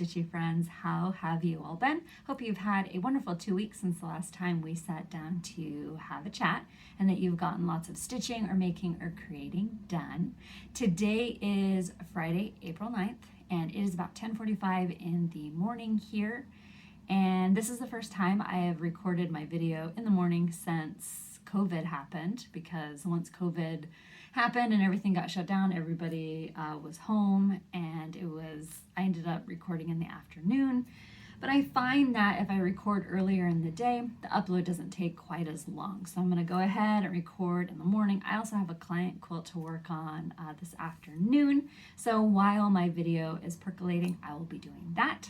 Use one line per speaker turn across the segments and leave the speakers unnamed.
Stitchy friends. How have you all been? Hope you've had a wonderful 2 weeks since the last time we sat down to have a chat, and that you've gotten lots of stitching or making or creating done. Today is Friday, April 9th, and it is about 10:45 in the morning here. And this is the first time I have recorded my video in the morning since COVID happened, because once COVID happened and everything got shut down, everybody was home, and I ended up recording in the afternoon. But I find that if I record earlier in the day, the upload doesn't take quite as long. So I'm going to go ahead and record in the morning. I also have a client quilt to work on this afternoon. So while my video is percolating, I will be doing that.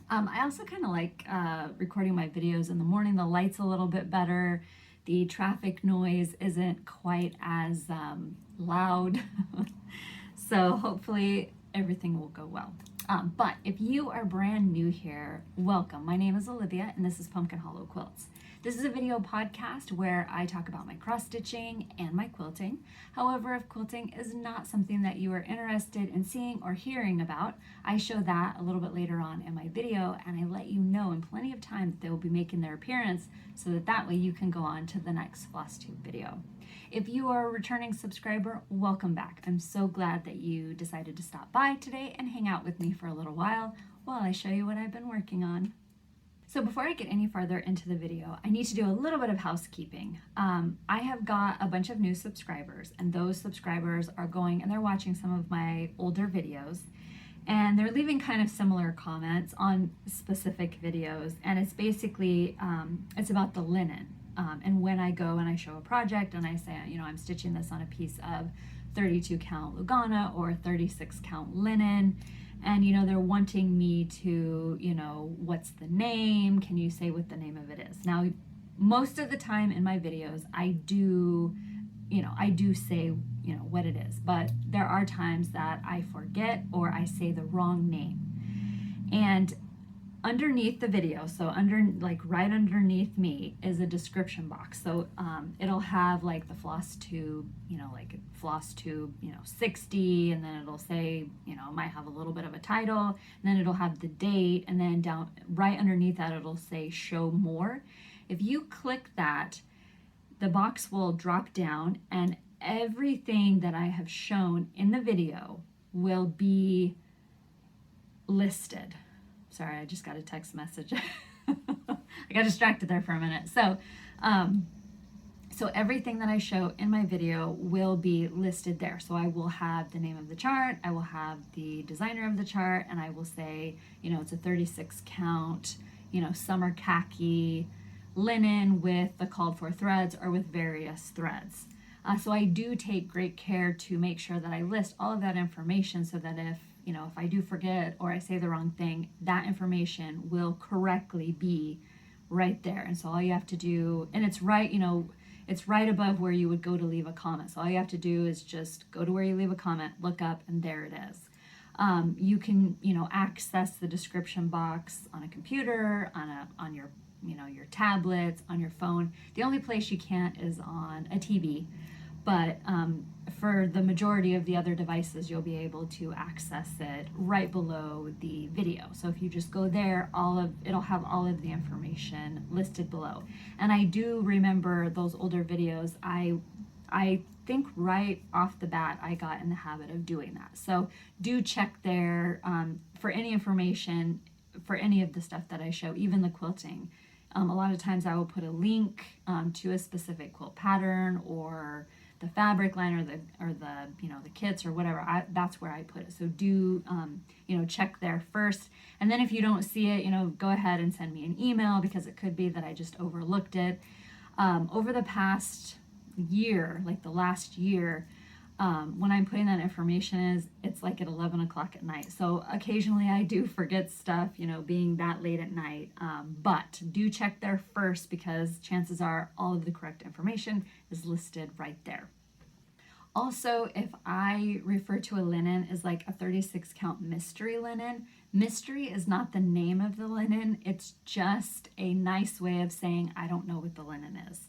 I also kind of like recording my videos in the morning. The light's a little bit better. The traffic noise isn't quite as loud. So hopefully everything will go well. But if you are brand new here, welcome. My name is Olivia, and this is Pumpkin Hollow Quilts. This is a video podcast where I talk about my cross stitching and my quilting. However, if quilting is not something that you are interested in seeing or hearing about, I show that a little bit later on in my video, and I let you know in plenty of time that they will be making their appearance, so that way you can go on to the next Flosstube video. If you are a returning subscriber, welcome back. I'm so glad that you decided to stop by today and hang out with me for a little while I show you what I've been working on. So before I get any farther into the video, I need to do a little bit of housekeeping. I have got a bunch of new subscribers, and those subscribers are going and they're watching some of my older videos, and they're leaving kind of similar comments on specific videos. And it's basically, it's about the linen. And when I go and I show a project and I say, I'm stitching this on a piece of 32 count Lugana or 36 count linen, and they're wanting me to, what's the name? Can you say what the name of it is? Now, most of the time in my videos, I do say, what it is, but there are times that I forget or I say the wrong name. And underneath the video, so right underneath me, is a description box. So it'll have like the Flosstube, like Flosstube 60, and then it'll say, it might have a little bit of a title, and then it'll have the date, and then down right underneath that it'll say show more. If you click that, the box will drop down, and everything that I have shown in the video will be listed. Sorry, I just got a text message. I got distracted there for a minute. So everything that I show in my video will be listed there. So I will have the name of the chart, I will have the designer of the chart, and I will say, it's a 36 count, summer khaki linen with the called for threads or with various threads. So I do take great care to make sure that I list all of that information, so that if I do forget or I say the wrong thing, that information will correctly be right there. And so all you have to do, and it's right, it's right above where you would go to leave a comment. So all you have to do is just go to where you leave a comment, look up, and there it is. You can, access the description box on a computer, on your, your tablets, on your phone. The only place you can't is on a TV. But for the majority of the other devices, you'll be able to access it right below the video. So if you just go there, it'll have all of the information listed below. And I do remember those older videos. I think right off the bat, I got in the habit of doing that. So do check there for any information for any of the stuff that I show, even the quilting. A lot of times I will put a link to a specific quilt pattern or the fabric line or the kits or whatever. That's where I put it. So do check there first, and then if you don't see it, go ahead and send me an email, because it could be that I just overlooked it. Over the past year, like the last year, when I'm putting that information, it's like at 11 o'clock at night. So occasionally I do forget stuff, being that late at night. But do check there first, because chances are all of the correct information is listed right there. Also, if I refer to a linen as like a 36 count mystery linen, mystery is not the name of the linen. It's just a nice way of saying I don't know what the linen is.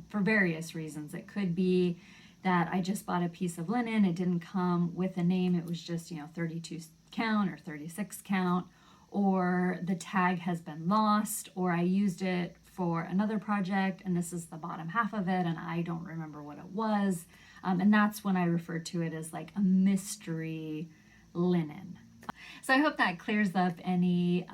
For various reasons. It could be that I just bought a piece of linen. It didn't come with a name. It was just, 32 count or 36 count, or the tag has been lost, or I used it for another project and this is the bottom half of it and I don't remember what it was. And that's when I refer to it as like a mystery linen. So I hope that clears up any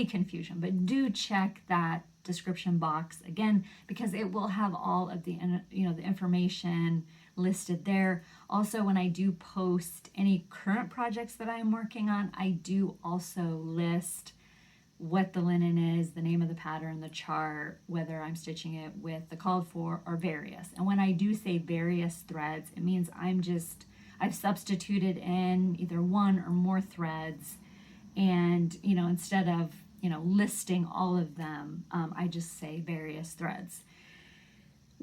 confusion, but do check that description box again, because it will have all of the the information listed there. Also, when I do post any current projects that I'm working on, I do also list what the linen is, the name of the pattern, the chart, whether I'm stitching it with the called for or various. And when I do say various threads, it means I've substituted in either one or more threads, and instead of listing all of them, I just say various threads.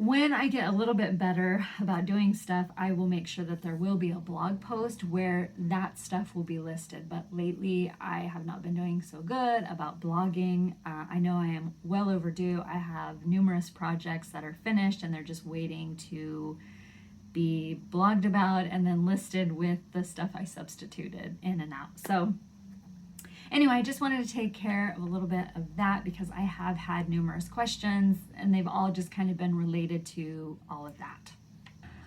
When I get a little bit better about doing stuff, I will make sure that there will be a blog post where that stuff will be listed. But lately, I have not been doing so good about blogging. I know I am well overdue. I have numerous projects that are finished and they're just waiting to be blogged about and then listed with the stuff I substituted in and out. So anyway, I just wanted to take care of a little bit of that because I have had numerous questions and they've all just kind of been related to all of that.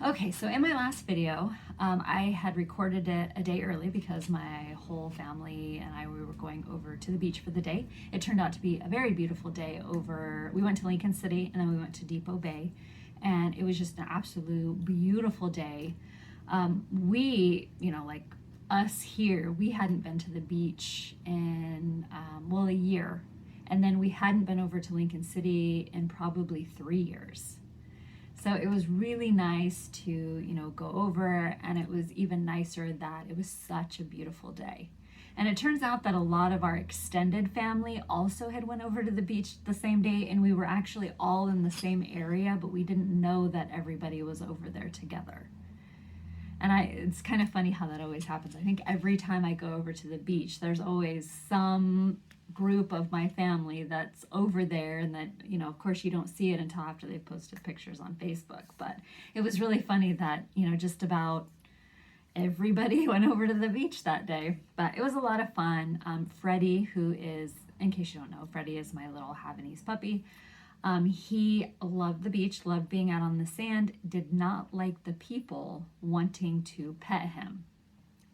Okay, so in my last video, I had recorded it a day early because my whole family and we were going over to the beach for the day. It turned out to be a very beautiful day we went to Lincoln City and then we went to Depot Bay, and it was just an absolute beautiful day. We, like us here, we hadn't been to the beach in, a year. And then we hadn't been over to Lincoln City in probably 3 years. So it was really nice to, go over, and it was even nicer that it was such a beautiful day. And it turns out that a lot of our extended family also had went over to the beach the same day, and we were actually all in the same area, but we didn't know that everybody was over there together. And it's kind of funny how that always happens. I think every time I go over to the beach, there's always some group of my family that's over there, and that, of course you don't see it until after they've posted pictures on Facebook. But it was really funny that, just about everybody went over to the beach that day. But it was a lot of fun. Freddie, who is, in case you don't know, Freddie is my little Havanese puppy. He loved the beach, loved being out on the sand, did not like the people wanting to pet him.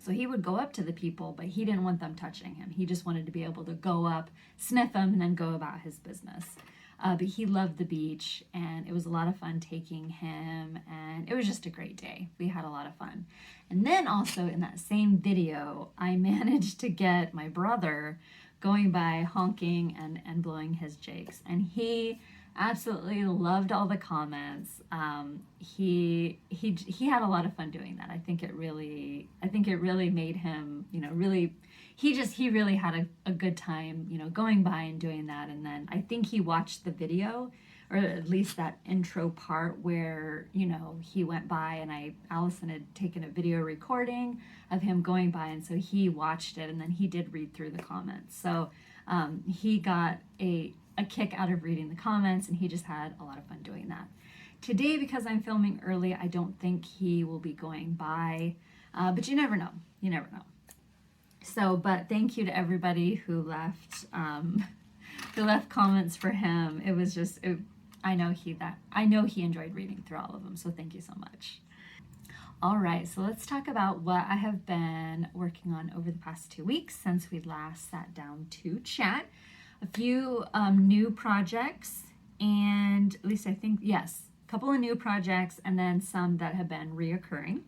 So he would go up to the people, but he didn't want them touching him. He just wanted to be able to go up, sniff them, and then go about his business. But he loved the beach, and it was a lot of fun taking him, and it was just a great day. We had a lot of fun. And then also in that same video, I managed to get my brother going by honking and blowing his jakes, and he absolutely loved all the comments. He had a lot of fun doing that. I think it really made him, he really had a good time, going by and doing that. And then I think he watched the video, or at least that intro part where, he went by, and Allison had taken a video recording of him going by, and so he watched it, and then he did read through the comments. So he got a kick out of reading the comments, and he just had a lot of fun doing that. Today, because I'm filming early, I don't think he will be going by, but you never know. So, but thank you to everybody who left comments for him. It was just, I know he enjoyed reading through all of them, so thank you so much. All right, so let's talk about what I have been working on over the past 2 weeks since we last sat down to chat. A few new projects, and at least I think, yes, a couple of new projects, and then some that have been reoccurring.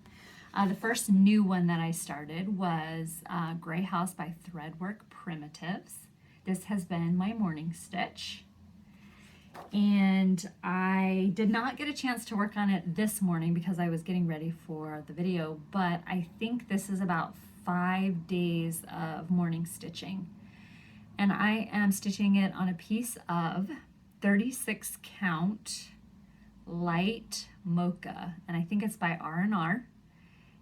The first new one that I started was Gray House by Threadwork Primitives. This has been my morning stitch, and I did not get a chance to work on it this morning because I was getting ready for the video, but I think this is about 5 days of morning stitching. And I am stitching it on a piece of 36 count light mocha, and I think it's by R&R,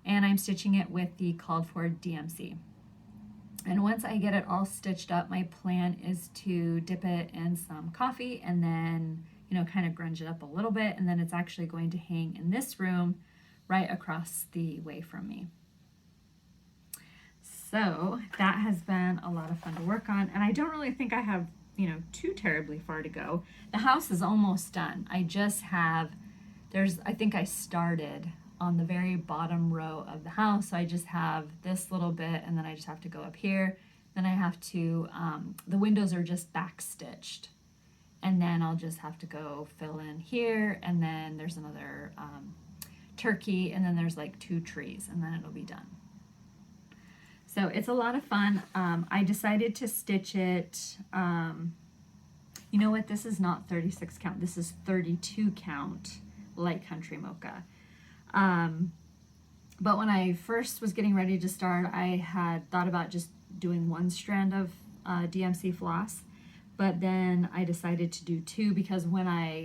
and I'm stitching it with the called for DMC. And once I get it all stitched up, my plan is to dip it in some coffee and then, kind of grunge it up a little bit, and then it's actually going to hang in this room right across the way from me. So that has been a lot of fun to work on, and I don't really think I have, you know, too terribly far to go. The house is almost done. I just have, I think I started on the very bottom row of the house, so I just have this little bit, and then I just have to go up here. Then I have to, the windows are just back stitched, and then I'll just have to go fill in here, and then there's another turkey, and then there's like 2 trees, and then it'll be done. So it's a lot of fun. I decided to stitch it, you know what, this is not 36 count, this is 32 count light country mocha. But when I first was getting ready to start, I had thought about just doing 1 strand of DMC floss, but then I decided to do 2 because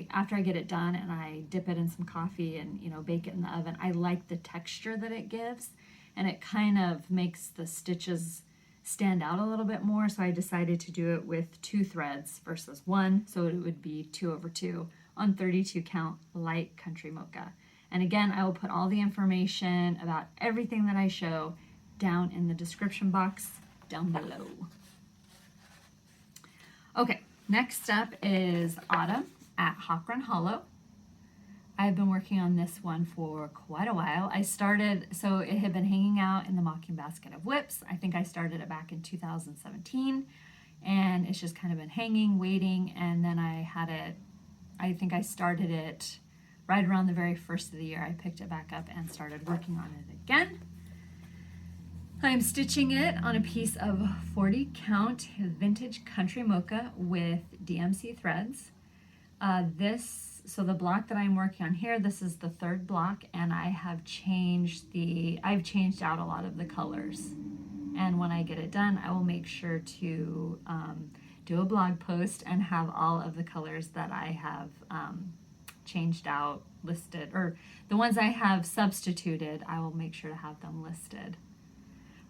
after I get it done and I dip it in some coffee and, you know, bake it in the oven, I like the texture that it gives, and it kind of makes the stitches stand out a little bit more. So I decided to do it with 2 threads versus 1, so it would be 2/2 on 32 count light country mocha. And again, I will put all the information about everything that I show down in the description box down below. Okay, next up is Autumn at Hawk Run Hollow. I've been working on this one for quite a while. So it had been hanging out in the Mocking Basket of Whips. I think I started it back in 2017, and it's just kind of been hanging, waiting, and then I think I started it right around the very first of the year. I picked it back up and started working on it again. I'm stitching it on a piece of 40 count vintage country mocha with DMC Threads. So the block that I'm working on here, this is the 3rd block, and I've changed out a lot of the colors. And when I get it done, I will make sure to do a blog post and have all of the colors that I have changed out listed, or the ones I have substituted, I will make sure to have them listed.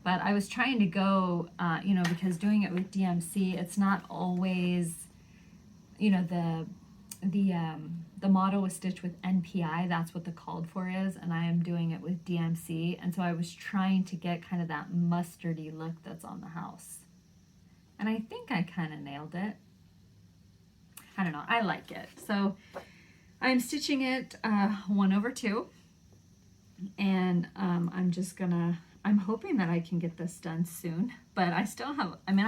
But I was trying to go, you know, because doing it with DMC, it's not always, you know, the motto was stitched with NPI, that's what the called for is, and I am doing it with DMC, and so I was trying to get kind of that mustardy look that's on the house. And I think I kind of nailed it. I don't know, I like it. So I'm stitching it 1/2, and I'm hoping that I can get this done soon, but I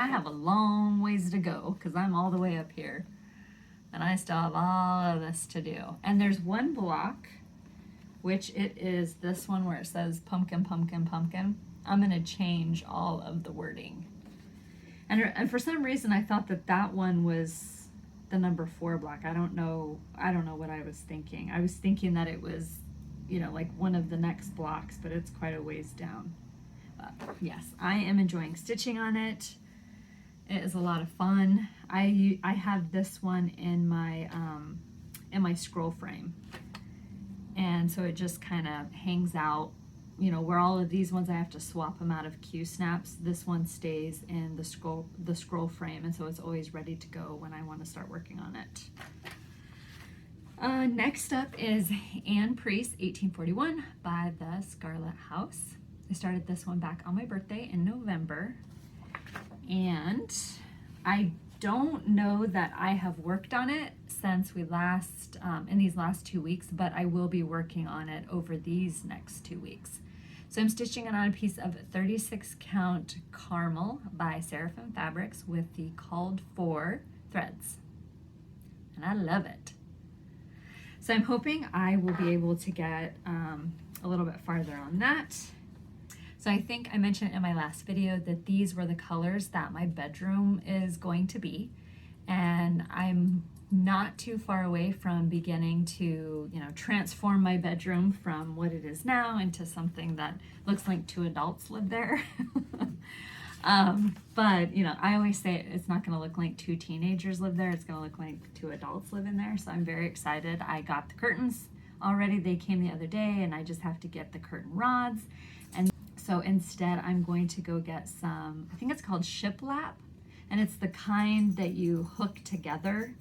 have a long ways to go because I'm all the way up here. And I still have all of this to do. And there's 1 block, which it is this one where it says pumpkin, pumpkin, pumpkin. I'm gonna change all of the wording. And for some reason I thought that one was the number 4 block. I don't know what I was thinking. I was thinking that it was, you know, like one of the next blocks, but it's quite a ways down. But yes, I am enjoying stitching on it. It is a lot of fun. I have this one in my scroll frame, and so it just kind of hangs out, you know, where all of these ones I have to swap them out of Q snaps. This one stays in the scroll frame, and so it's always ready to go when I want to start working on it. Next up is Anne Priest 1841 by the Scarlett House. I started this one back on my birthday in November. And I don't know that I have worked on it since we last, in these last 2 weeks, but I will be working on it over these next 2 weeks. So I'm stitching it on a piece of 36 count caramel by Saraphim Fabrics with the called for threads. And I love it. So I'm hoping I will be able to get a little bit farther on that. So I think I mentioned in my last video that these were the colors that my bedroom is going to be, and I'm not too far away from beginning to, you know, transform my bedroom from what it is now into something that looks like 2 adults live there. But, you know, I always say it's not going to look like 2 teenagers live there, it's going to look like 2 adults live in there. So I'm very excited. I got the curtains already, they came the other day, and I just have to get the curtain rods. And so instead I'm going to go get some, I think it's called shiplap, and it's the kind that you hook together.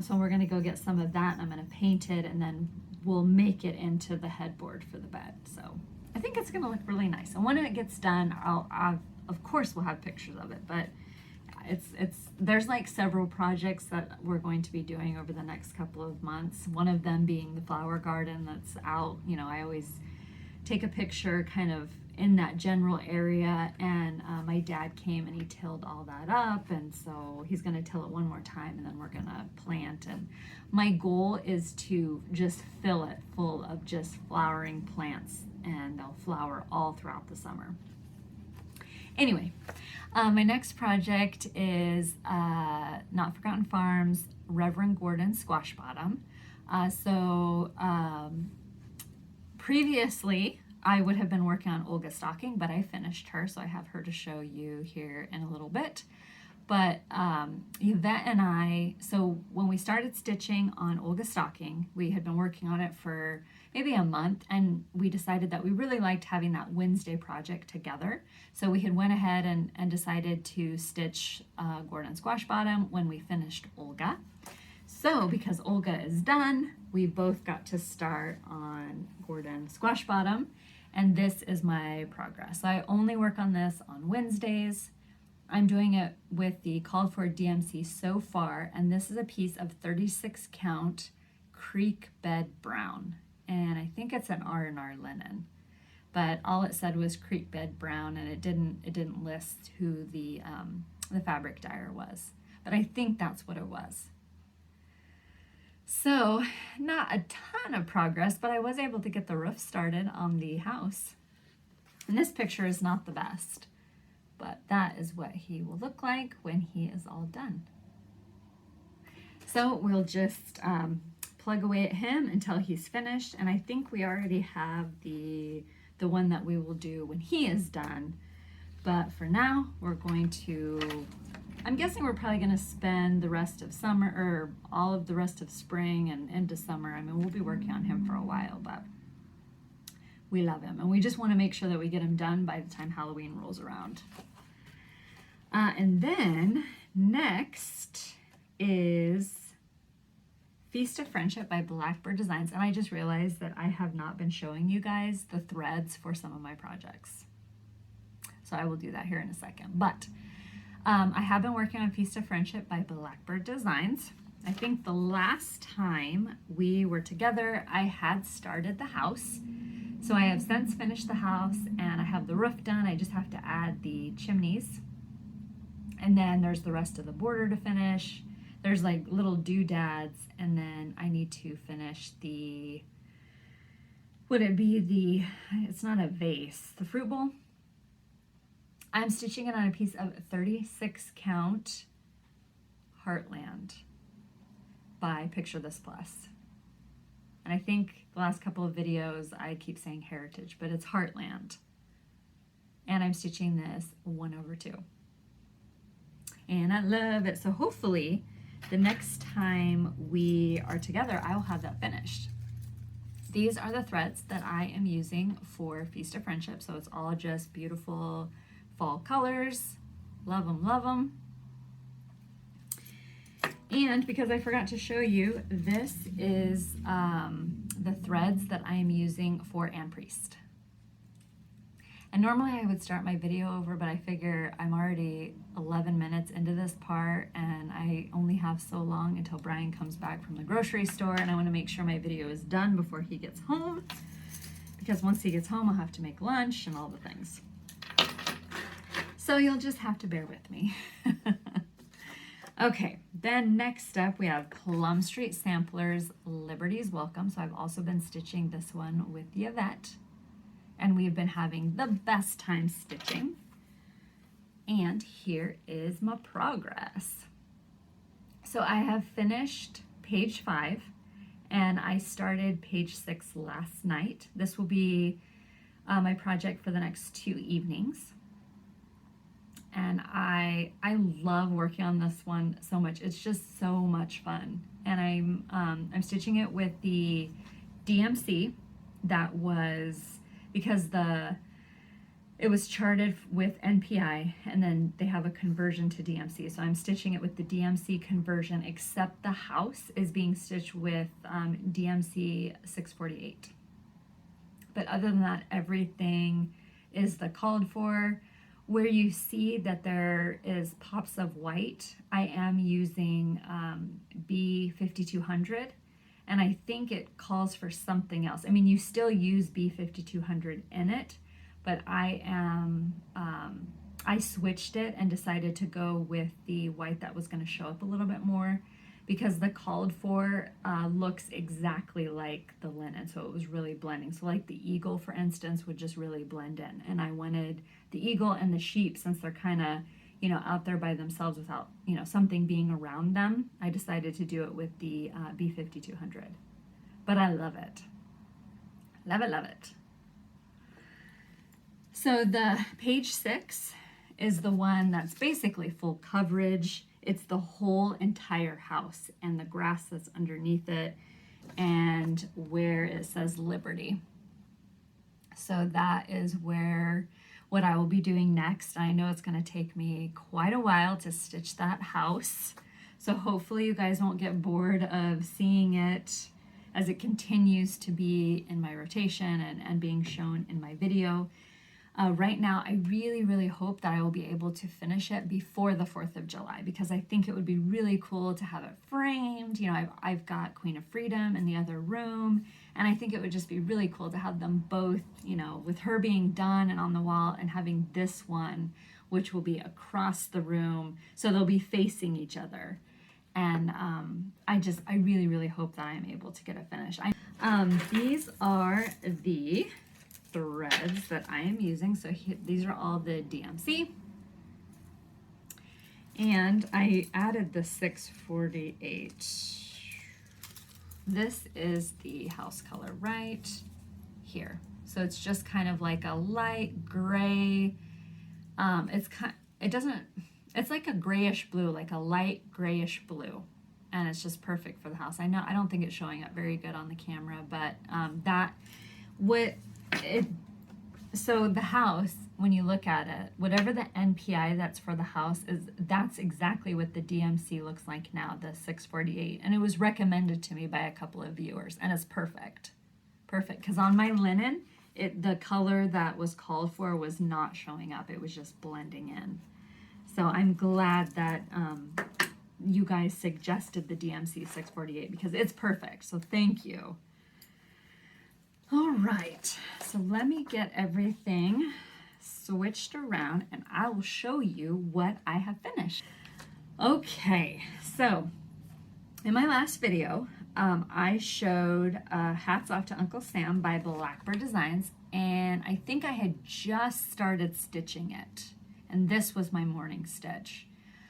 So we're going to go get some of that, and I'm going to paint it and then will make it into the headboard for the bed. So I think it's gonna look really nice. And when it gets done, I'll of course we'll have pictures of it, but there's like several projects that we're going to be doing over the next couple of months. One of them being the flower garden that's out. You know, I always take a picture kind of in that general area, and my dad came and he tilled all that up, and so he's going to till it one more time, and then we're going to plant. And my goal is to just fill it full of just flowering plants, and they'll flower all throughout the summer. Anyway, my next project is Notforgotten Farms Reverand Gourdon Squashbottom. Previously I would have been working on Olga Stocking, but I finished her, so I have her to show you here in a little bit. But Yvette and I, so when we started stitching on Olga Stocking, we had been working on it for maybe a month, and we decided that we really liked having that Wednesday project together. So we had went ahead and decided to stitch Gourdon Squashbottom when we finished Olga. So because Olga is done, we both got to start on Gourdon Squashbottom, and this is my progress. So I only work on this on Wednesdays. I'm doing it with the called for DMC so far, and this is a piece of 36 count creek bed brown, and I think it's an R&R linen, but all it said was creek bed brown, and it didn't list who the fabric dyer was, but I think that's what it was. So not a ton of progress, but I was able to get the roof started on the house. And this picture is not the best, but that is what he will look like when he is all done. So we'll just plug away at him until he's finished. And I think we already have the one that we will do when he is done. But for now, we're going to, I'm guessing we're probably going to spend the rest of summer, or all of the rest of spring and into summer. I mean, we'll be working on him for a while, but we love him. And we just want to make sure that we get him done by the time Halloween rolls around. And then next is Feast of Friendship by Blackbird Designs. And I just realized that I have not been showing you guys the threads for some of my projects. So I will do that here in a second. But I have been working on Feast of Friendship by Blackbird Designs. I think the last time we were together, I had started the house. So I have since finished the house, and I have the roof done. I just have to add the chimneys. And then there's the rest of the border to finish. There's like little doodads, and then I need to finish the, would it be the, it's not a vase, the fruit bowl. I'm stitching it on a piece of 36 count Heartland by Picture This Plus. And I think the last couple of videos I keep saying Heritage, but it's Heartland. And I'm stitching this 1/2. And I love it. So hopefully the next time we are together, I will have that finished. These are the threads that I am using for Feast of Friendship. So it's all just beautiful fall colors. Love them, love them. And because I forgot to show you, this is the threads that I am using for Anne Priest. And normally I would start my video over, but I figure I'm already 11 minutes into this part, and I only have so long until Brian comes back from the grocery store, and I want to make sure my video is done before he gets home, because once he gets home I'll have to make lunch and all the things. So you'll just have to bear with me. Okay, then next up we have Plum Street Samplers, Liberties Welcome. So I've also been stitching this one with Yvette, and we've been having the best time stitching. And here is my progress. So I have finished page 5, and I started page 6 last night. This will be my project for the next 2 evenings. And I love working on this one so much. It's just so much fun. And I'm stitching it with the DMC. That was because the it was charted with NPI, and then they have a conversion to DMC. So I'm stitching it with the DMC conversion, except the house is being stitched with DMC 648. But other than that, everything is the called for. Where you see that there is pops of white, I am using B5200, and I think it calls for something else. I mean, you still use B5200 in it, but I switched it and decided to go with the white that was going to show up a little bit more, because the called for looks exactly like the linen, so it was really blending. So like the eagle, for instance, would just really blend in, and I wanted the eagle and the sheep, since they're kind of, you know, out there by themselves without, you know, something being around them, I decided to do it with the B5200. But I love it. Love it, love it. So the page 6 is the one that's basically full coverage. It's the whole entire house and the grass that's underneath it and where it says Liberty. So that is where what I will be doing next. I know it's going to take me quite a while to stitch that house. So hopefully you guys won't get bored of seeing it as it continues to be in my rotation and being shown in my video. Right now, I really, really hope that I will be able to finish it before the 4th of July, because I think it would be really cool to have it framed. You know, I've got Queen of Freedom in the other room, and I think it would just be really cool to have them both, you know, with her being done and on the wall, and having this one, which will be across the room, so they'll be facing each other. And I really, really hope that I'm able to get it finished. These are the threads that I am using. So these are all the DMC, and I added the 648. This is the house color right here. So it's just kind of like a light gray. It's like a grayish blue, like a light grayish blue, and it's just perfect for the house. I don't think it's showing up very good on the camera, but so the house, when you look at it, whatever the NPI that's for the house is, that's exactly what the DMC looks like now, the 648. And it was recommended to me by a couple of viewers, and it's perfect. Perfect, because on my linen, the color that was called for was not showing up. It was just blending in. So I'm glad that you guys suggested the DMC 648, because it's perfect. So thank you. All right, so let me get everything switched around and I will show you what I have finished. Okay, so in my last video, I showed Hats Off to Uncle Sam by Blackbird Designs, and I think I had just started stitching it, and this was my morning stitch.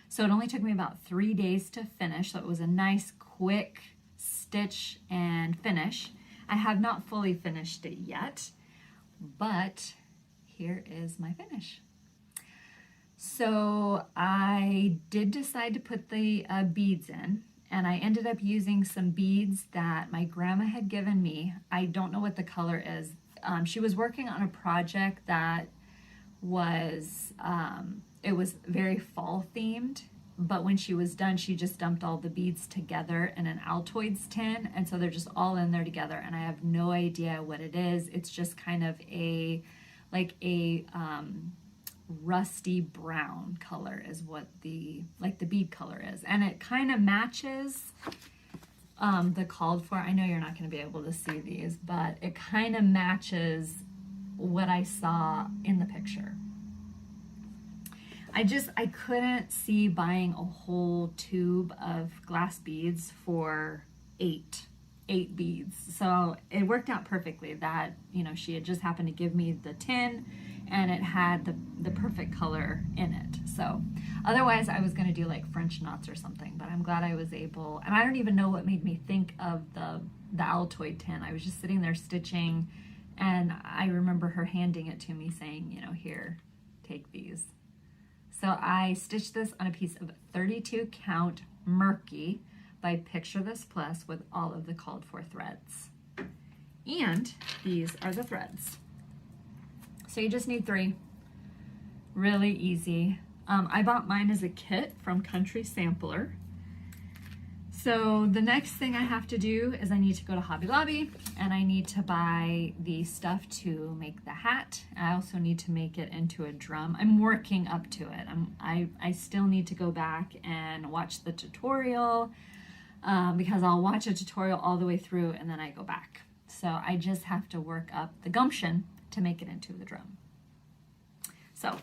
So it only took me about 3 days to finish, so it was a nice quick stitch and finish. I have not fully finished it yet, but here is my finish. So I did decide to put the beads in, and I ended up using some beads that my grandma had given me. I don't know what the color is. She was working on a project that was, it was very fall themed, but when she was done, she just dumped all the beads together in an Altoids tin, and so they're just all in there together, and I have no idea what it is. It's just kind of like a rusty brown color is what the bead color is, and it kind of matches the called for. I know you're not going to be able to see these, but it kind of matches what I saw in the picture. I couldn't see buying a whole tube of glass beads for eight beads. So it worked out perfectly that, you know, she had just happened to give me the tin and it had the perfect color in it. So otherwise I was going to do like French knots or something, but I'm glad I was able, and I don't even know what made me think of the Altoid tin. I was just sitting there stitching, and I remember her handing it to me saying, you know, here, take these. So I stitched this on a piece of 32 count Murky by Picture This Plus with all of the called for threads. And these are the threads. So you just need 3. Really easy. I bought mine as a kit from Country Sampler. So the next thing I have to do is I need to go to Hobby Lobby and I need to buy the stuff to make the hat. I also need to make it into a drum. I'm working up to it. I still need to go back and watch the tutorial because I'll watch a tutorial all the way through and then I go back. So I just have to work up the gumption to make it into the drum. So,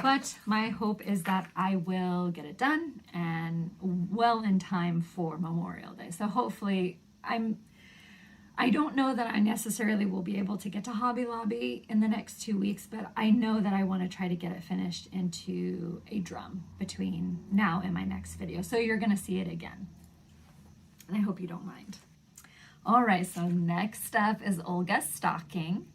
but my hope is that I will get it done and well in time for Memorial Day. So hopefully I don't know that I necessarily will be able to get to Hobby Lobby in the next 2 weeks, but I know that I want to try to get it finished into a drum between now and my next video. So you're going to see it again. And I hope you don't mind. All right, so next up is Olga Stocking.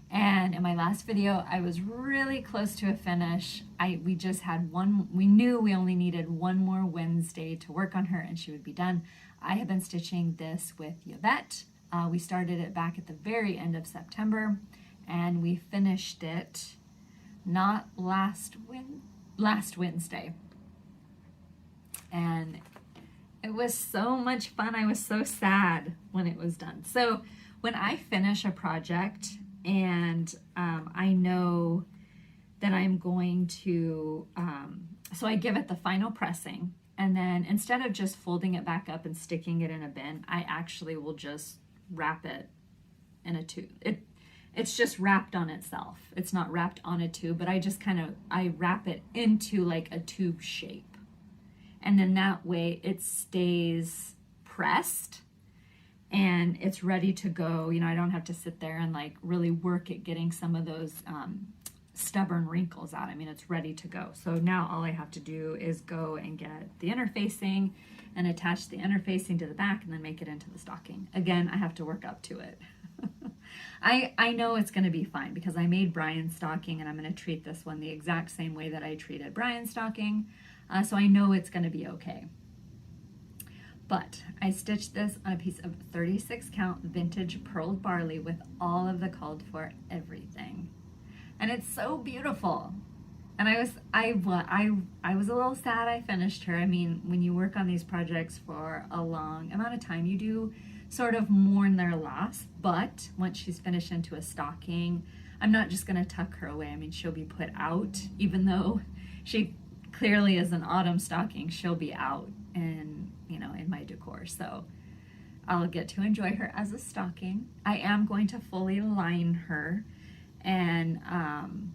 And in my last video, I was really close to a finish. We just had we knew we only needed one more Wednesday to work on her and she would be done. I have been stitching this with Yvette. We started it back at the very end of September and we finished it not last Wednesday. And it was so much fun. I was so sad when it was done. So when I finish a project and I know that I'm going to, so I give it the final pressing and then instead of just folding it back up and sticking it in a bin, I actually will just wrap it in a tube. It's just wrapped on itself. It's not wrapped on a tube, but I wrap it into like a tube shape. And then that way it stays pressed and it's ready to go. You know, I don't have to sit there and like really work at getting some of those stubborn wrinkles out. I mean, it's ready to go. So now all I have to do is go and get the interfacing and attach the interfacing to the back and then make it into the stocking. Again, I have to work up to it. I know it's going to be fine because I made Brian's stocking and I'm going to treat this one the exact same way that I treated Brian's stocking. So I know it's going to be okay. But I stitched this on a piece of 36 count vintage purled barley with all of the called for everything. And it's so beautiful. And I was a little sad I finished her. I mean, when you work on these projects for a long amount of time, you do sort of mourn their loss. But once she's finished into a stocking, I'm not just going to tuck her away. I mean, she'll be put out, even though she clearly is an autumn stocking, she'll be out in, you know, in my decor. So I'll get to enjoy her as a stocking. I am going to fully line her. And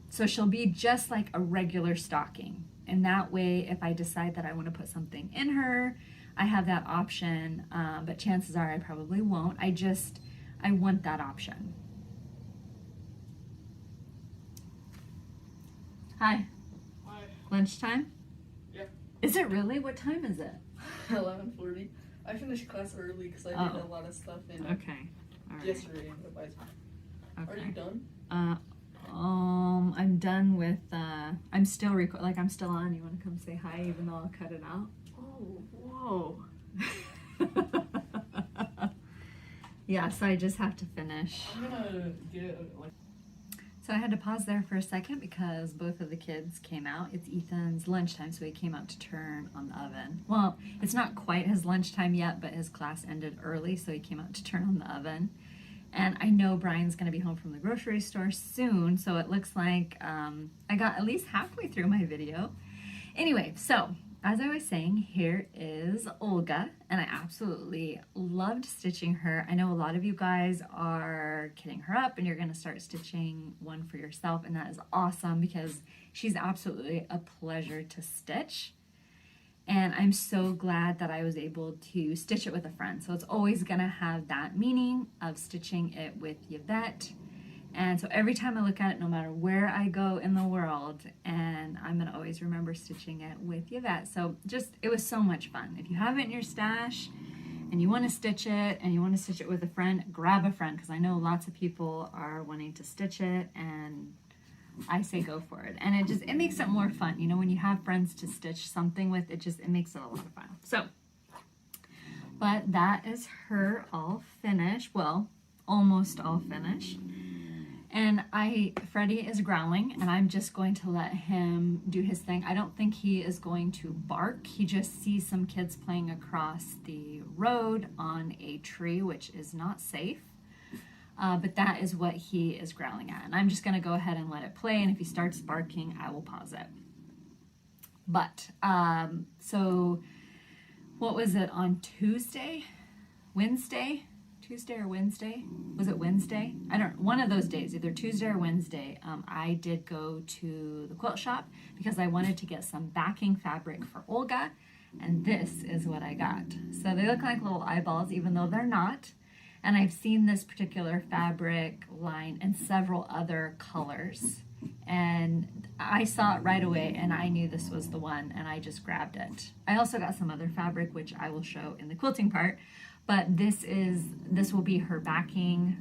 so she'll be just like a regular stocking. And that way, if I decide that I want to put something in her, I have that option. But chances are I probably won't. I want that option. Hi.
Hi.
Lunchtime?
Yeah.
Is it really? What time is it?
11:40. I finished class early because I did a lot of stuff in
Okay. All right.
yesterday and revised.
Okay.
Are you done?
I'm done with, I'm still I'm still on. You want to come say hi even though I'll cut it out? Oh, whoa. Yeah, so I just have to finish.
I'm gonna get
So I had to pause there for a second because both of the kids came out. It's Ethan's lunchtime, so he came out to turn on the oven. Well, it's not quite his lunchtime yet, but his class ended early, so he came out to turn on the oven. And I know Brian's going to be home from the grocery store soon, so it looks like I got at least halfway through my video. Anyway, so as I was saying, here is Olga, and I absolutely loved stitching her. I know a lot of you guys are kitting her up and you're going to start stitching one for yourself, and that is awesome because she's absolutely a pleasure to stitch. And I'm so glad that I was able to stitch it with a friend. So it's always gonna have that meaning of stitching it with Yvette. And so every time I look at it, no matter where I go in the world, and I'm gonna always remember stitching it with Yvette. So it was so much fun. If you have it in your stash and you wanna stitch it and you wanna stitch it with a friend, grab a friend, because I know lots of people are wanting to stitch it, and I say go for it. And it makes it more fun. You know, when you have friends to stitch something with, it makes it a lot of fun. So, but that is her all finished. Well, almost all finished. And Freddie is growling, and I'm just going to let him do his thing. I don't think he is going to bark. He just sees some kids playing across the road on a tree, which is not safe. But that is what he is growling at. And I'm just going to go ahead and let it play. And if he starts barking, I will pause it. But, so what was it on Tuesday? Tuesday or Wednesday? Was it Wednesday? One of those days, either Tuesday or Wednesday, I did go to the quilt shop because I wanted to get some backing fabric for Olga, and this is what I got. So they look like little eyeballs, even though they're not. And I've seen this particular fabric line in several other colors, and I saw it right away and I knew this was the one, and I just grabbed it. I also got some other fabric, which I will show in the quilting part. But this will be her backing,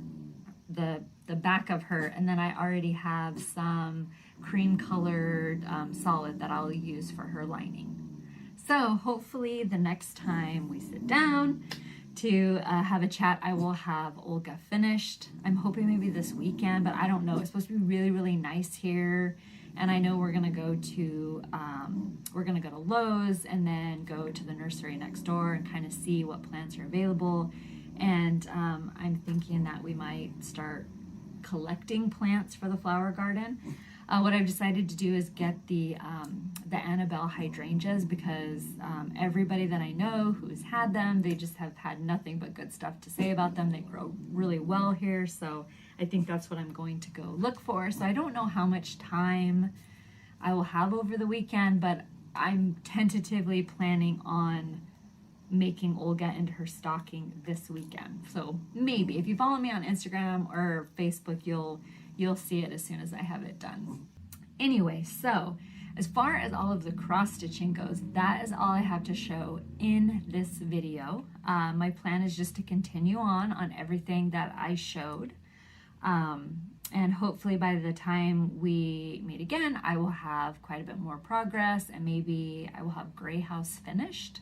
the back of her, and then I already have some cream colored solid that I'll use for her lining. So hopefully the next time we sit down to have a chat, I will have Olga finished. I'm hoping maybe this weekend, but I don't know. It's supposed to be really, really nice here. And I know we're gonna go to Lowe's and then go to the nursery next door and kind of see what plants are available. And I'm thinking that we might start collecting plants for the flower garden. What I've decided to do is get the Annabelle hydrangeas because everybody that I know who's had them, they just have had nothing but good stuff to say about them. They grow really well here, so I think that's what I'm going to go look for. So I don't know how much time I will have over the weekend, but I'm tentatively planning on making Olga into her stocking this weekend. So maybe if you follow me on Instagram or Facebook, you'll see it as soon as I have it done. Anyway, so as far as all of the cross stitching goes, that is all I have to show in this video. My plan is just to continue on everything that I showed. And hopefully by the time we meet again, I will have quite a bit more progress, and maybe I will have Gray House finished.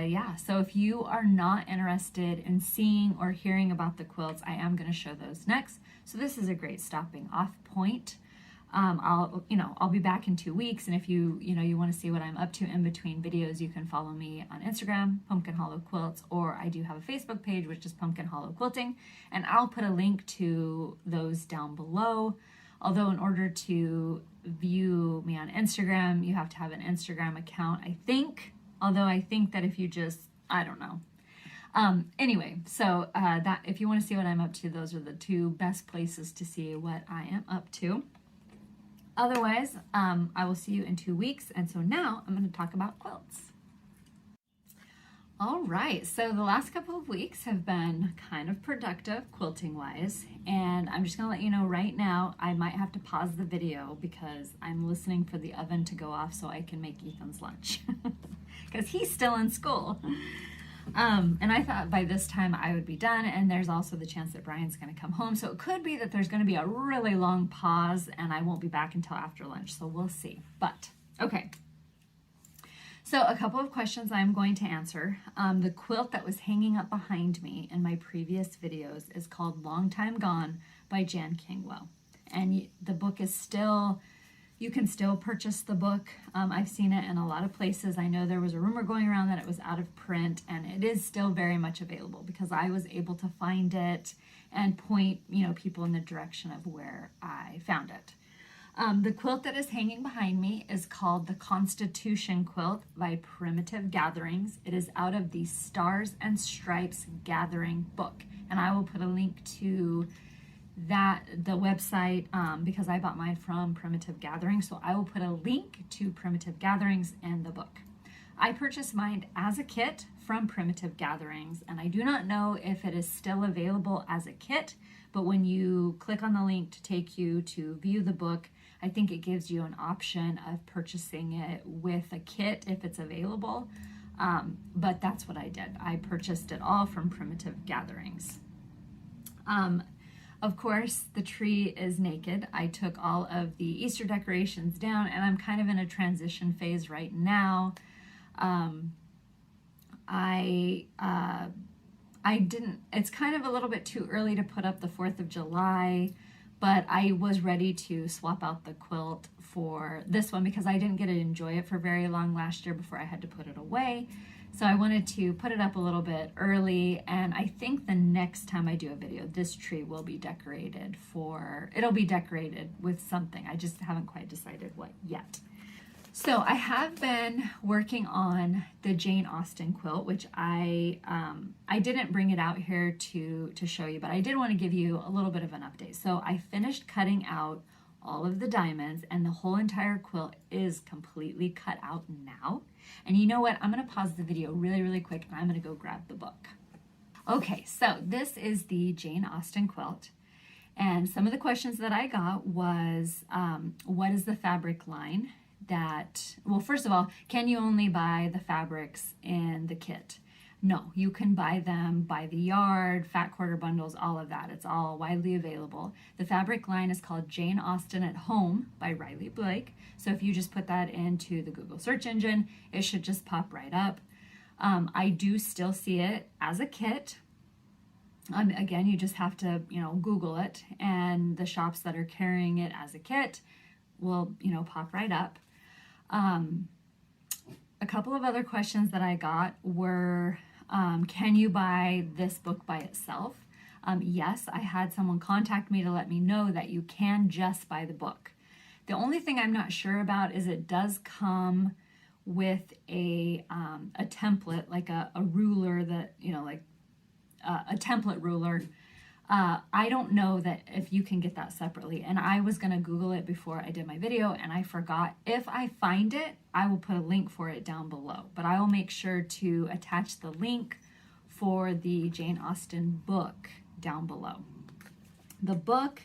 Yeah, so if you are not interested in seeing or hearing about the quilts, I am going to show those next. So this is a great stopping off point. I'll be back in 2 weeks, and if you want to see what I'm up to in between videos, you can follow me on Instagram, Pumpkin Hollow Quilts, or I do have a Facebook page, which is Pumpkin Hollow Quilting, and I'll put a link to those down below. Although in order to view me on Instagram, you have to have an Instagram account, I think. Although I think that if you just, I don't know. Anyway, so that if you want to see what I'm up to, those are the two best places to see what I am up to. Otherwise, I will see you in 2 weeks. And so now I'm going to talk about quilts. All right, so the last couple of weeks have been kind of productive quilting wise, and I'm just gonna let you know right now, I might have to pause the video because I'm listening for the oven to go off so I can make Ethan's lunch because he's still in school. And I thought by this time I would be done, and there's also the chance that Brian's gonna come home, so it could be that there's gonna be a really long pause and I won't be back until after lunch, so we'll see. But okay. So a couple of questions I'm going to answer. The quilt that was hanging up behind me in my previous videos is called Long Time Gone by Jan Kingwell. And the book is still, you can still purchase the book. I've seen it in a lot of places. I know there was a rumor going around that it was out of print, and it is still very much available because I was able to find it and point, people in the direction of where I found it. The quilt that is hanging behind me is called the Constitution Quilt by Primitive Gatherings. It is out of the Stars and Stripes Gathering book. And I will put a link to the website because I bought mine from Primitive Gatherings. So I will put a link to Primitive Gatherings and the book. I purchased mine as a kit from Primitive Gatherings, and I do not know if it is still available as a kit, but when you click on the link to take you to view the book, I think it gives you an option of purchasing it with a kit if it's available, but that's what I did. I purchased it all from Primitive Gatherings. Of course, the tree is naked. I took all of the Easter decorations down, and I'm kind of in a transition phase right now. I it's kind of a little bit too early to put up the 4th of July, but I was ready to swap out the quilt for this one because I didn't get to enjoy it for very long last year before I had to put it away. So I wanted to put it up a little bit early, and I think the next time I do a video, this tree will be decorated it'll be decorated with something. I just haven't quite decided what yet. So I have been working on the Jane Austen quilt, which I didn't bring it out here to show you, but I did want to give you a little bit of an update. So I finished cutting out all of the diamonds, and the whole entire quilt is completely cut out now. And you know what? I'm going to pause the video really, really quick, and I'm going to go grab the book. Okay, so this is the Jane Austen quilt. And some of the questions that I got was, what is the fabric line well, first of all, can you only buy the fabrics in the kit? No, you can buy them by the yard, fat quarter bundles, all of that. It's all widely available. The fabric line is called Jane Austen at Home by Riley Blake. So if you just put that into the Google search engine, it should just pop right up. I do still see it as a kit. Again, you just have to, Google it, and the shops that are carrying it as a kit will, pop right up. A couple of other questions that I got were, can you buy this book by itself? Yes, I had someone contact me to let me know that you can just buy the book. The only thing I'm not sure about is it does come with a template, like a ruler that, a template ruler. I don't know that if you can get that separately, and I was going to Google it before I did my video, and I forgot. If I find it, I will put a link for it down below, but I will make sure to attach the link for the Jane Austen book down below. The book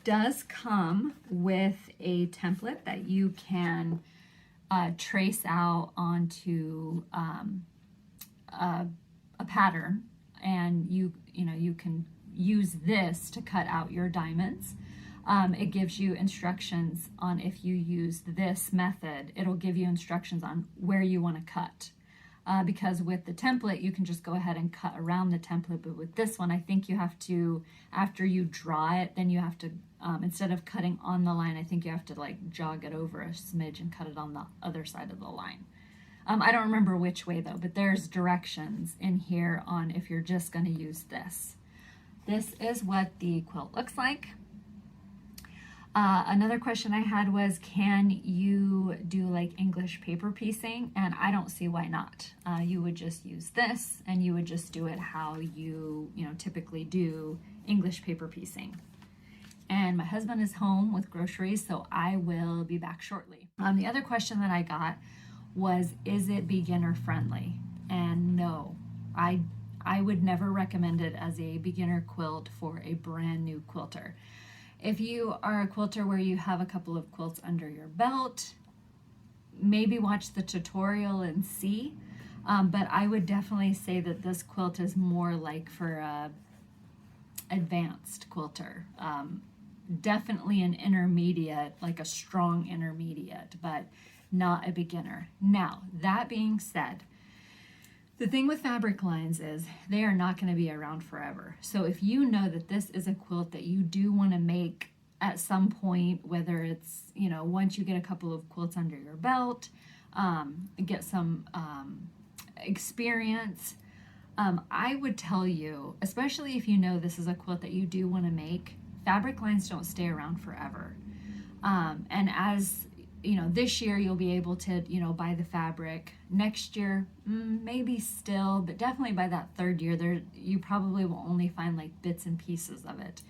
does come with a template that you can trace out onto a pattern, and you can use this to cut out your diamonds. It gives you instructions on, if you use this method, it'll give you instructions on where you want to cut. Because with the template, you can just go ahead and cut around the template, but with this one, I think you have to, after you draw it, then you have to, instead of cutting on the line, I think you have to like jog it over a smidge and cut it on the other side of the line. I don't remember which way though, but there's directions in here on if you're just going to use this. This is what the quilt looks like. Another question I had was, can you do like English paper piecing? And I don't see why not. You would just use this, and you would just do it how you typically do English paper piecing. And my husband is home with groceries, so I will be back shortly. The other question that I got was, is it beginner friendly? And no, I would never recommend it as a beginner quilt for a brand new quilter. If you are a quilter where you have a couple of quilts under your belt, maybe watch the tutorial and see. But I would definitely say that this quilt is more like for a advanced quilter. Definitely an intermediate, like a strong intermediate, but not a beginner. Now, that being said, the thing with fabric lines is they are not going to be around forever. So if you know that this is a quilt that you do want to make at some point, whether it's, once you get a couple of quilts under your belt, get some experience, I would tell you, especially if you know this is a quilt that you do want to make, fabric lines don't stay around forever. And as this year you'll be able to, buy the fabric. Next year, maybe still, but definitely by that third year, you probably will only find like bits and pieces of it.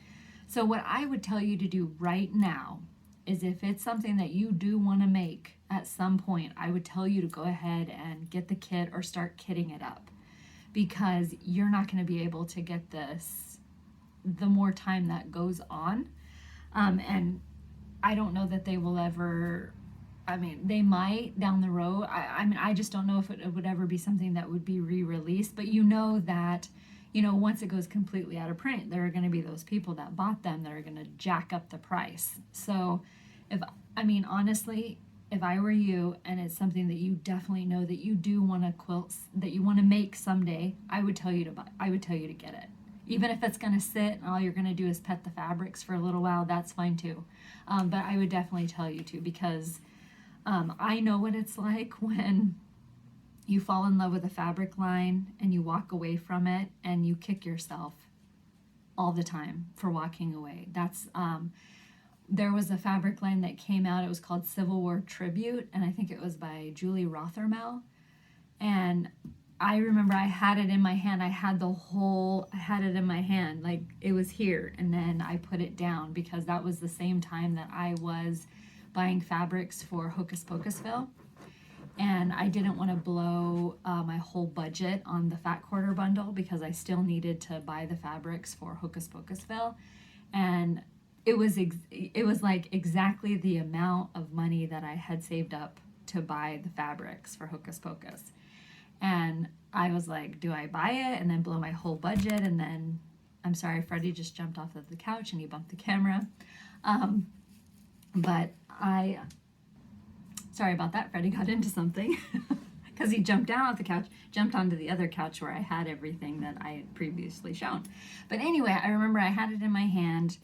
So what I would tell you to do right now is, if it's something that you do want to make at some point, I would tell you to go ahead and get the kit or start kitting it up, because you're not going to be able to get this the more time that goes on. And I don't know that they will ever, they might down the road. I just don't know if it would ever be something that would be re-released, but that, once it goes completely out of print, there are going to be those people that bought them that are going to jack up the price. So honestly, if I were you and it's something that you definitely know that you do want to quilt, that you want to make someday, I would tell you to buy, I would tell you to get it. Even if it's going to sit and all you're going to do is pet the fabrics for a little while, that's fine too. But I would definitely tell you to, because I know what it's like when you fall in love with a fabric line and you walk away from it and you kick yourself all the time for walking away. That's there was a fabric line that came out. It was called Civil War Tribute, and I think it was by Julie Rothermel. And I remember I had it in my hand. I had it in my hand, like it was here, and then I put it down because that was the same time that I was buying fabrics for Hocus Pocusville. And I didn't want to blow my whole budget on the Fat Quarter bundle because I still needed to buy the fabrics for Hocus Pocusville. And it was like exactly the amount of money that I had saved up to buy the fabrics for Hocus Pocus. And I was like, do I buy it and then blow my whole budget? And then, I'm sorry, Freddie just jumped off of the couch and he bumped the camera. Sorry about that. Freddie got into something because he jumped down off the couch, jumped onto the other couch where I had everything that I had previously shown. But anyway, I remember I had it in my hand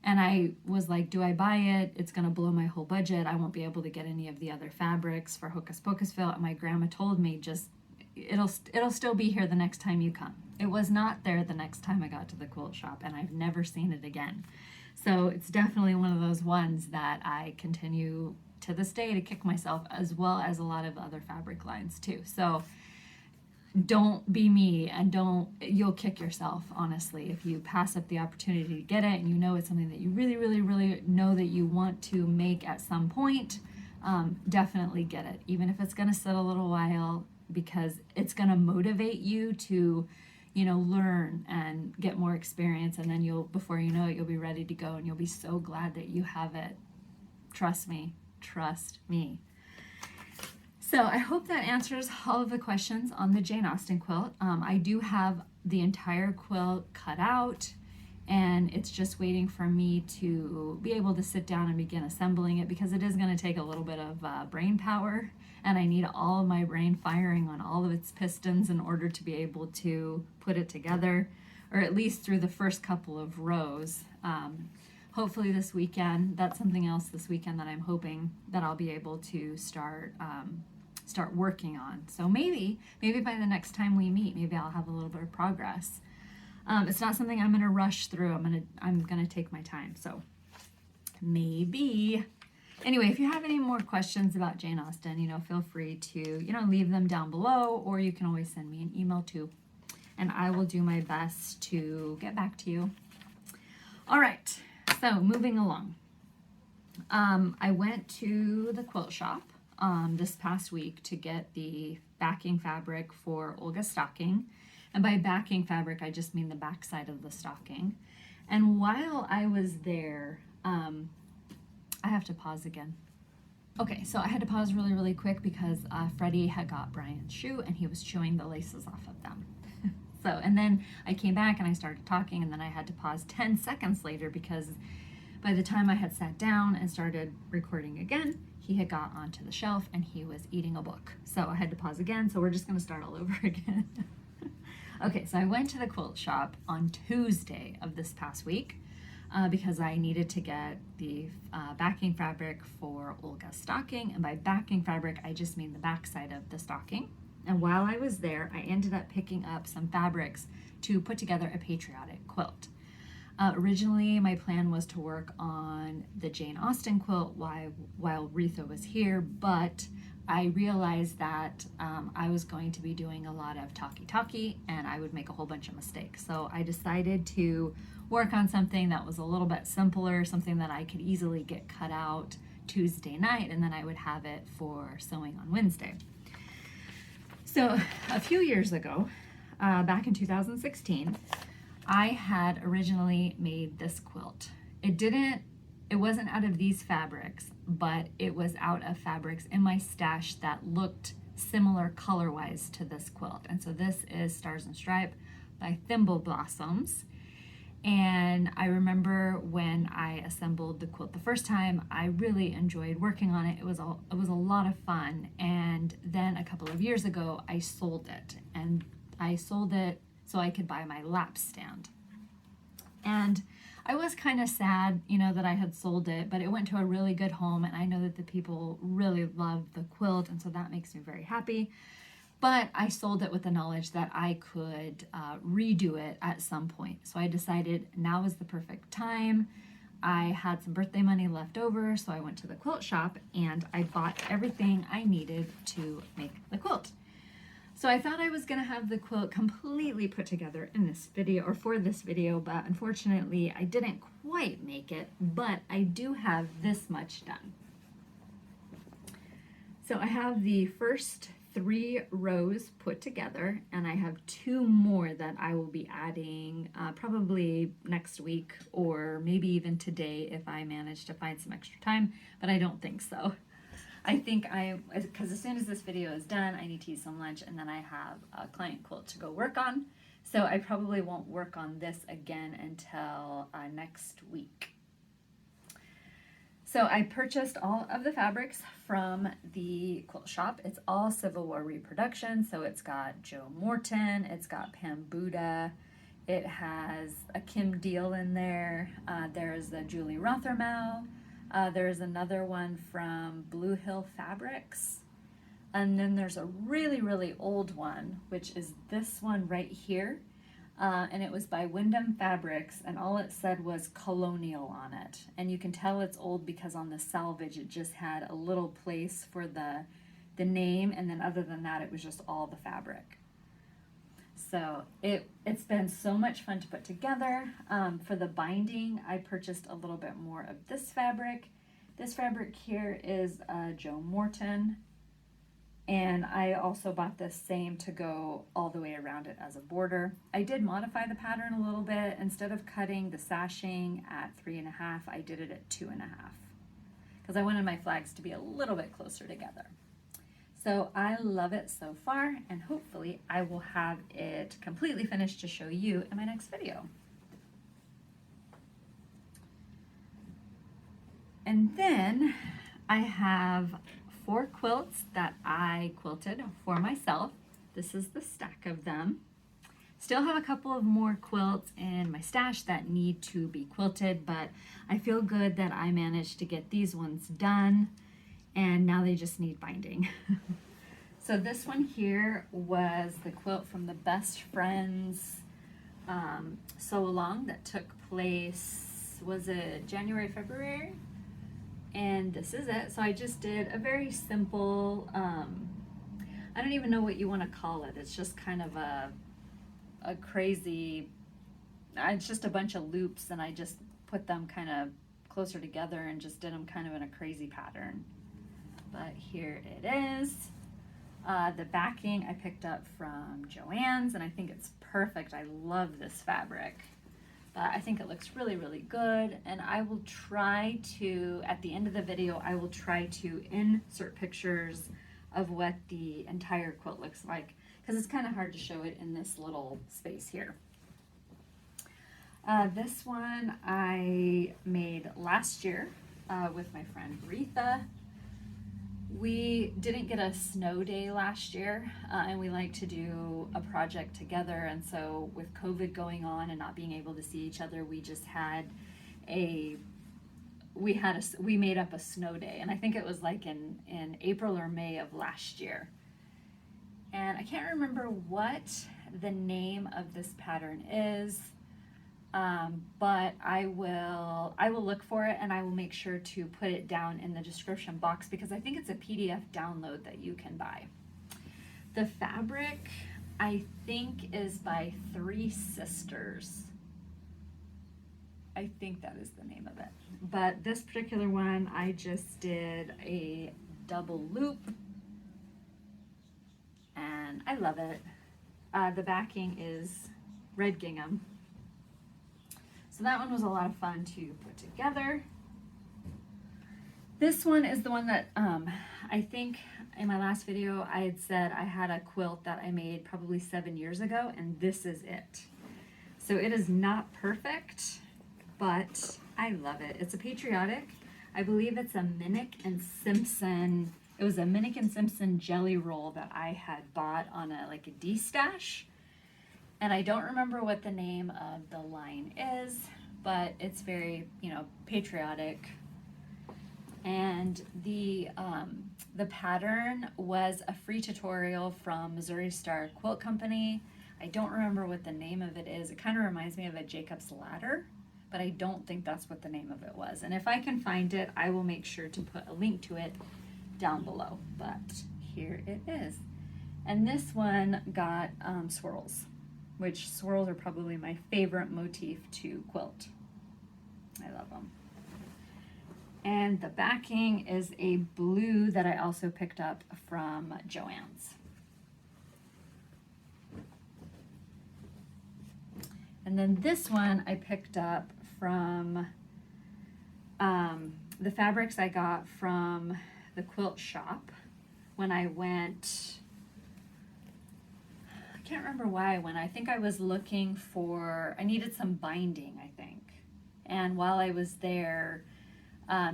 and I was like, do I buy it? It's going to blow my whole budget. I won't be able to get any of the other fabrics for Hocus Pocusville. And my grandma told me, just, it'll still be here the next time you come. It was not there the next time I got to the quilt shop, and I've never seen it again. So it's definitely one of those ones that I continue to this day to kick myself, as well as a lot of other fabric lines too. So don't be me, and you'll kick yourself, honestly, if you pass up the opportunity to get it and you know it's something that you really, really, really know that you want to make at some point. Definitely get it, even if it's going to sit a little while, because it's going to motivate you to, learn and get more experience, and then before you know it, you'll be ready to go and you'll be so glad that you have it. Trust me. So I hope that answers all of the questions on the Jane Austen quilt. I do have the entire quilt cut out, and it's just waiting for me to be able to sit down and begin assembling it, because it is going to take a little bit of brain power, and I need all of my brain firing on all of its pistons in order to be able to put it together, or at least through the first couple of rows. Hopefully this weekend, that's something else this weekend that I'm hoping that I'll be able to start working on. So maybe by the next time we meet, maybe I'll have a little bit of progress. It's not something I'm going to rush through. I'm going to take my time. So maybe. Anyway, if you have any more questions about Jane Austen, feel free to, leave them down below, or you can always send me an email too, and I will do my best to get back to you. All right. So moving along, I went to the quilt shop this past week to get the backing fabric for Olga Stocking. And by backing fabric, I just mean the back side of the stocking. And while I was there, I have to pause again. Okay, so I had to pause really, really quick because Freddie had got Brian's shoe and he was chewing the laces off of them. So, and then I came back and I started talking, and then I had to pause 10 seconds later because by the time I had sat down and started recording again, he had got onto the shelf and he was eating a book. So I had to pause again, so we're just gonna start all over again. Okay, so I went to the quilt shop on Tuesday of this past week because I needed to get the backing fabric for Olga Stocking, and by backing fabric, I just mean the back side of the stocking. And while I was there, I ended up picking up some fabrics to put together a patriotic quilt. Originally, my plan was to work on the Jane Austen quilt while Retha was here, but I realized that I was going to be doing a lot of talkie and I would make a whole bunch of mistakes. So I decided to work on something that was a little bit simpler, something that I could easily get cut out Tuesday night, and then I would have it for sewing on Wednesday. So a few years ago, back in 2016, I had originally made this quilt. It wasn't out of these fabrics, but it was out of fabrics in my stash that looked similar color-wise to this quilt. And so this is Stars and Stripe by Thimble Blossoms. And I remember when I assembled the quilt the first time, I really enjoyed working on it. It was a lot of fun. And then a couple of years ago, I sold it. And I sold it so I could buy my lap stand. And I was kind of sad, you know, that I had sold it, but it went to a really good home, and I know that the people really loved the quilt, and so that makes me very happy. But I sold it with the knowledge that I could redo it at some point. So I decided now is the perfect time. I had some birthday money left over, so I went to the quilt shop and I bought everything I needed to make the quilt. So I thought I was going to have the quilt completely put together in this video, or for this video, but unfortunately I didn't quite make it, but I do have this much done. So I have the first 3 rows put together, and I have 2 more that I will be adding probably next week, or maybe even today if I manage to find some extra time, but I don't think so. I think because as soon as this video is done, I need to eat some lunch, and then I have a client quilt to go work on. So I probably won't work on this again until next week. So I purchased all of the fabrics from the quilt shop. It's all Civil War reproduction. So it's got Joe Morton, it's got Pam Buda, it has a Kim Deal in there. There's a Julie Rothermel. There's another one from Blue Hill Fabrics. And then there's a really, really old one, which is this one right here. And it was by Wyndham Fabrics, and all it said was Colonial on it. And you can tell it's old because on the salvage it just had a little place for the name, and then other than that it was just all the fabric. So it's been so much fun to put together. For the binding, I purchased a little bit more of this fabric. This fabric here is Joe Morton. And I also bought this same to go all the way around it as a border. I did modify the pattern a little bit. Instead of cutting the sashing at 3.5, I did it at 2.5 because I wanted my flags to be a little bit closer together. So I love it so far, and hopefully I will have it completely finished to show you in my next video. And then I have 4 quilts that I quilted for myself. This is the stack of them. Still have a couple of more quilts in my stash that need to be quilted, but I feel good that I managed to get these ones done, and now they just need binding. So this one here was the quilt from the Best Friends Sew Along that took place, was it January, February? And this is it. So I just did a very simple, I don't even know what you want to call it. It's just kind of a crazy, it's just a bunch of loops, and I just put them kind of closer together and just did them kind of in a crazy pattern. But here it is. The backing I picked up from Joann's, and I think it's perfect. I love this fabric. I think it looks really, really good, and I will try to, at the end of the video, I will try to insert pictures of what the entire quilt looks like, because it's kind of hard to show it in this little space here. This one I made last year with my friend Retha. We didn't get a snow day last year, and we like to do a project together, and so with COVID going on and not being able to see each other, we just had we made up a snow day, and I think it was like in April or May of last year. And I can't remember what the name of this pattern is, but I will look for it, and I will make sure to put it down in the description box, because I think it's a PDF download that you can buy. The fabric, I think, is by 3 Sisters. I think that is the name of it. But this particular one, I just did a double loop, and I love it. The backing is red gingham. So that one was a lot of fun to put together. This one is the one that I think in my last video I had said I had a quilt that I made probably 7 years ago, and this is it. So it is not perfect, but I love it. It's a patriotic. I believe it's a Minnick and Simpson. It was a Minnick and Simpson jelly roll that I had bought on a D-stash. And I don't remember what the name of the line is, but it's very, patriotic. And the pattern was a free tutorial from Missouri Star Quilt Company. I don't remember what the name of it is. It kind of reminds me of a Jacob's Ladder, but I don't think that's what the name of it was. And if I can find it, I will make sure to put a link to it down below. But here it is. And this one got swirls, which swirls are probably my favorite motif to quilt. I love them. And the backing is a blue that I also picked up from Joann's. And then this one I picked up from the fabrics I got from the quilt shop when I went. I can't remember why I went. I think I was looking for, I needed some binding, I think. And while I was there,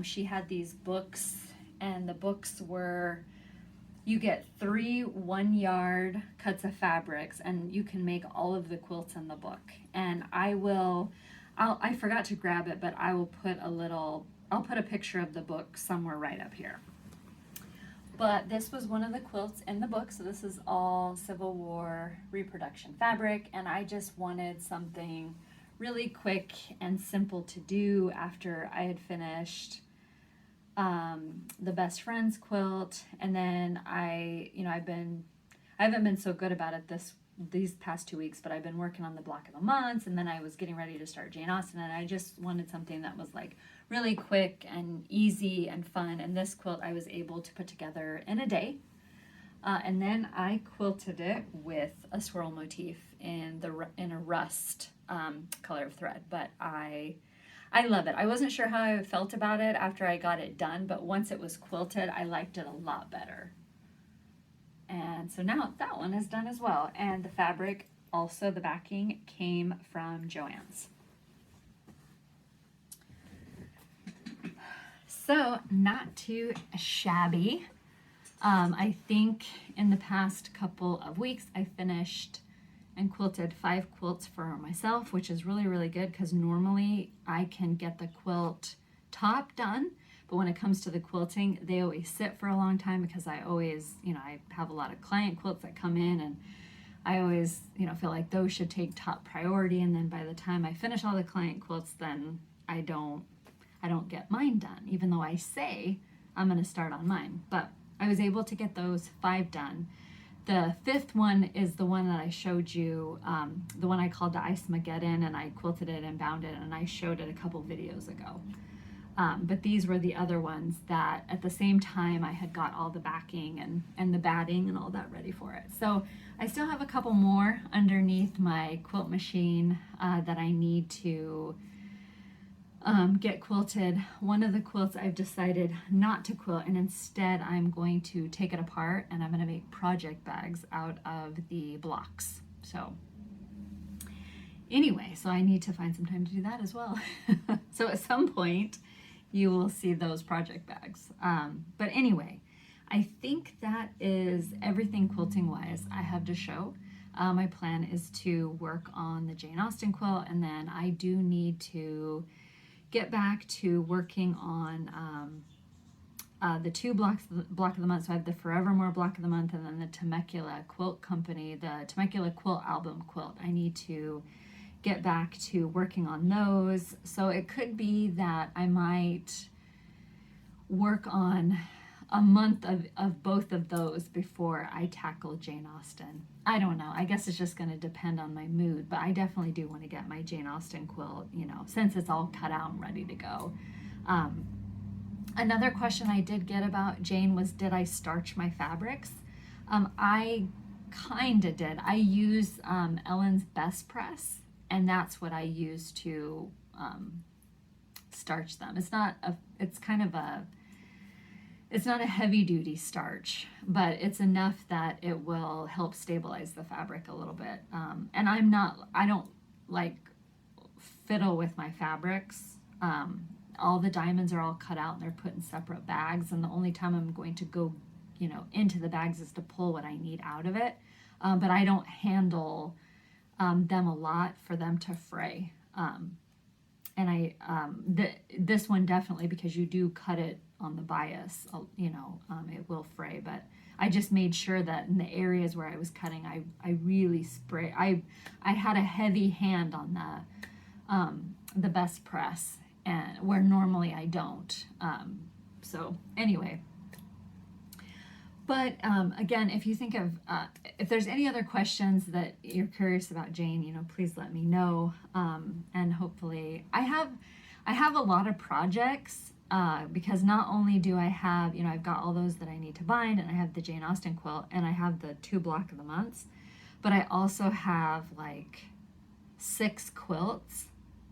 she had these books, and the books were, you get 3 1-yard cuts of fabrics, and you can make all of the quilts in the book. And I forgot to grab it, but I will put I'll put a picture of the book somewhere right up here. But this was one of the quilts in the book, so this is all Civil War reproduction fabric, and I just wanted something really quick and simple to do after I had finished the Best Friends quilt. And then I haven't been so good about it these past 2 weeks, but I've been working on the block of the months, and then I was getting ready to start Jane Austen, and I just wanted something that was really quick and easy and fun. And this quilt I was able to put together in a day. And then I quilted it with a swirl motif in a rust color of thread. But I love it. I wasn't sure how I felt about it after I got it done, but once it was quilted, I liked it a lot better. And so now that one is done as well. And the fabric, also the backing, came from Joann's. So not too shabby. I think in the past couple of weeks I finished and quilted 5 quilts for myself, which is really, really good because normally I can get the quilt top done, but when it comes to the quilting, they always sit for a long time because I always, I have a lot of client quilts that come in, and I always, feel like those should take top priority. And then by the time I finish all the client quilts, then I don't get mine done, even though I say I'm going to start on mine. But I was able to get those 5 done. The 5th one is the one that I showed you, the one I called the Ice-Mageddon, and I quilted it and bound it, and I showed it a couple videos ago. But these were the other ones that at the same time I had got all the backing and the batting and all that ready for it. So I still have a couple more underneath my quilt machine that I need to get quilted. One of the quilts I've decided not to quilt, and instead I'm going to take it apart and I'm going to make project bags out of the blocks. So anyway, so I need to find some time to do that as well. So at some point you will see those project bags. But anyway, I think that is everything quilting wise I have to show. My plan is to work on the Jane Austen quilt, and then I do need to get back to working on the 2 block of the month. So I have the Forevermore block of the month, and then the Temecula Quilt Company, the Temecula Quilt Album quilt. I need to get back to working on those. So it could be that I might work on a month of both of those before I tackle Jane Austen. I don't know. I guess it's just going to depend on my mood, but I definitely do want to get my Jane Austen quilt, since it's all cut out and ready to go. Another question I did get about Jane was, did I starch my fabrics? I kind of did. I use Ellen's Best Press, and that's what I use to starch them. It's not a heavy duty starch, but it's enough that it will help stabilize the fabric a little bit. And I don't like fiddle with my fabrics. All the diamonds are all cut out and they're put in separate bags, and the only time I'm going to go, you know, into the bags is to pull what I need out of it. But I don't handle them a lot for them to fray. And this one definitely, because you do cut it on the bias, you know, it will fray. But I just made sure that in the areas where I was cutting, I really spray. I had a heavy hand on the best press, and where normally I don't. So anyway. But again, if you think of, if there's any other questions that you're curious about Jane, you know, please let me know. And hopefully, I have a lot of projects because not only do I have, you know, I've got all those that I need to bind, and I have the Jane Austen quilt, and I have the 2 block of the months, but I also have like 6 quilts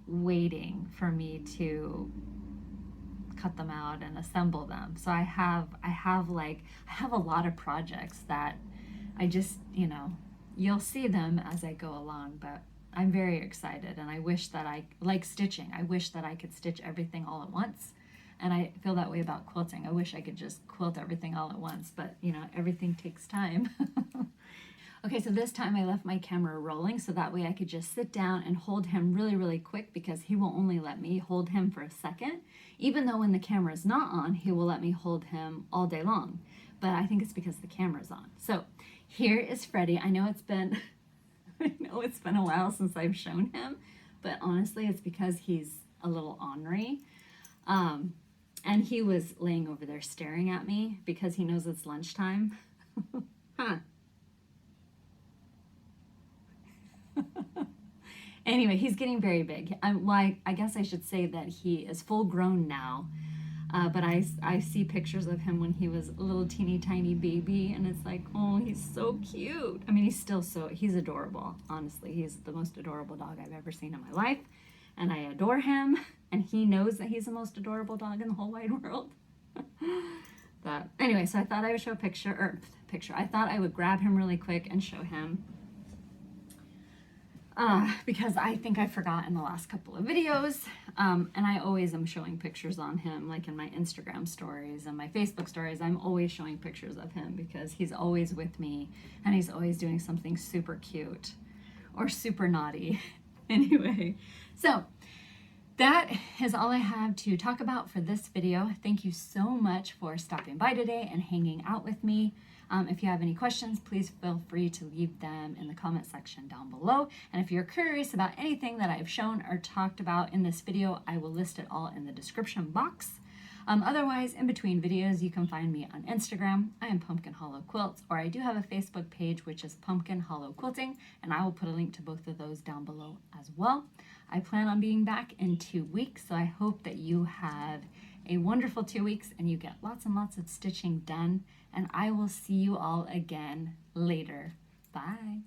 waiting for me to cut them out and assemble them. So I have a lot of projects that I just, you know, you'll see them as I go along, but I'm very excited, and I wish that I like stitching. I wish that I could stitch everything all at once, and I feel that way about quilting. I wish I could just quilt everything all at once, but you know, everything takes time. Okay, so this time I left my camera rolling so that way I could just sit down and hold him really, really quick, because he will only let me hold him for a second. Even though when the camera is not on, he will let me hold him all day long. But I think it's because the camera's on. So here is Freddie. I know it's been a while since I've shown him, but honestly, it's because he's a little ornery. And he was laying over there staring at me because he knows it's lunchtime. Huh. Anyway, he's getting very big. I guess I should say that he is full grown now, but I see pictures of him when he was a little teeny tiny baby, and it's like, oh, he's so cute. I mean, he's adorable. Honestly, he's the most adorable dog I've ever seen in my life, and I adore him, and he knows that he's the most adorable dog in the whole wide world. But anyway, so I thought I would show a picture. I thought I would grab him really quick and show him. Because I think I forgot in the last couple of videos, and I always am showing pictures on him, like in my Instagram stories and my Facebook stories. I'm always showing pictures of him because he's always with me, and he's always doing something super cute or super naughty. Anyway, so that is all I have to talk about for this video. Thank you so much for stopping by today and hanging out with me. If you have any questions, please feel free to leave them in the comment section down below. And if you're curious about anything that I've shown or talked about in this video, I will list it all in the description box. Otherwise, in between videos, you can find me on Instagram. I am Pumpkin Hollow Quilts, or I do have a Facebook page, which is Pumpkin Hollow Quilting, and I will put a link to both of those down below as well. I plan on being back in 2 weeks, so I hope that you have a wonderful 2 weeks and you get lots and lots of stitching done, and I will see you all again later. Bye.